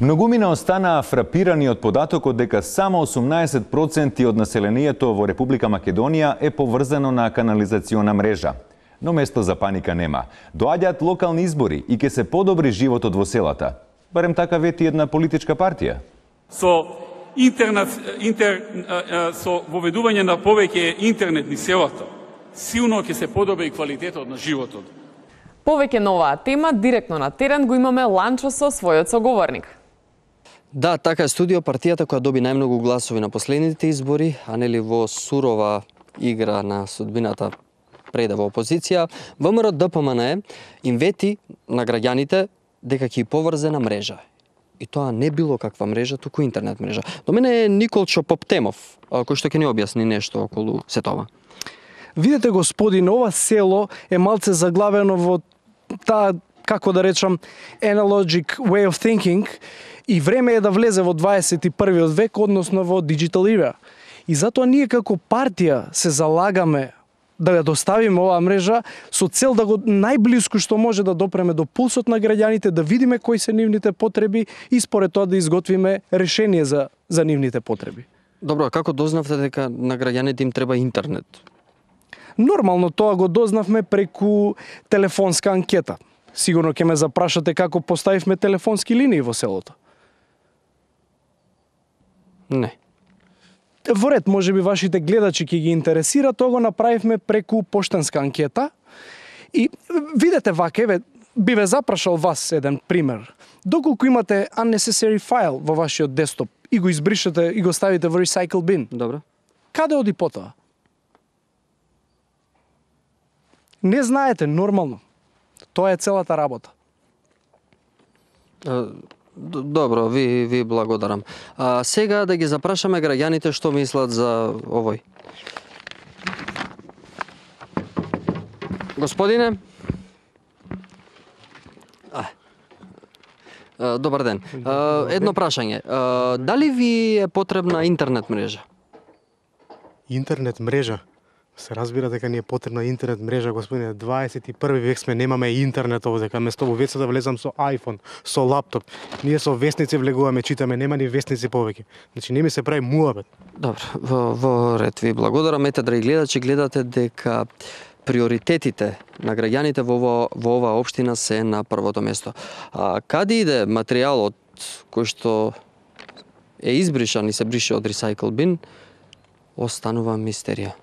Многумина останаа фрапирани од податокот дека само 18% од населението во Република Македонија е поврзано на канализациона мрежа. Но место за паника нема. Доаѓаат локални избори и ќе се подобри животот во селата. Барем така вети една политичка партија. Со воведување на повеќе интернет низ селото, силно ќе се подобри квалитетот на животот. Повеќе на оваа тема директно на терен го имаме Ланчо со својот соговорник. Да, така е студио партијата која доби најмногу гласови на последните избори, а нели во сурова игра на судбината преда во опозиција, ВМРО ДПМН им вети на граѓаните дека ќе поврзена мрежа. И тоа не било каква мрежа, туку интернет мрежа. До мене е Николчо Поптемов, кој што ќе ни објасни нешто околу се тоа. Видете, господин, ова село е малце заглавено во таа, како да речам, analogic way of thinking, и време е да влезе во 21. век, односно во digital era. И затоа ние како партија се залагаме да ја доставиме оваа мрежа со цел да го најблиску што може да допреме до пулсот на граѓаните, да видиме кои се нивните потреби и според тоа да изготвиме решение за нивните потреби. Добро, како дознавте дека на граѓаните им треба интернет? Нормално тоа го дознавме преку телефонска анкета. Сигурно ќе ме запрашате како поставивме телефонски линии во селото. Не. Во ред, може би вашите гледачи ќе ги интересира, тоа го направивме преку поштенска анкета. И видете вака, еве, би ве запрашал вас еден пример. Доколку имате unnecessary файл во вашиот десктоп и го избришете и го ставите во recycle bin, Добро. каде оди потоа? Не знаете, нормално. Тоа е целата работа. Добро, ви благодарам. Сега да ги запрашаме граѓаните што мислат за овој. Господине? Добар ден. Едно прашање. Дали ви е потребна интернет мрежа? Интернет мрежа? Се разбира дека ни е потребна интернет мрежа, господине. 21 век сме, немаме интернет овде, место во веца да влезам со iPhone, со лаптоп. Ние со весници влегуваме, читаме, нема ни весници повеќе. Значи не ми се прави муабет. Добро, во ред ви благодарам. Ете, драги гледачи, гледате дека приоритетите на граѓаните во оваа општина се на првото место. Каде иде материјалот кој што е избришан и се брише од recycle bin, останува мистерија.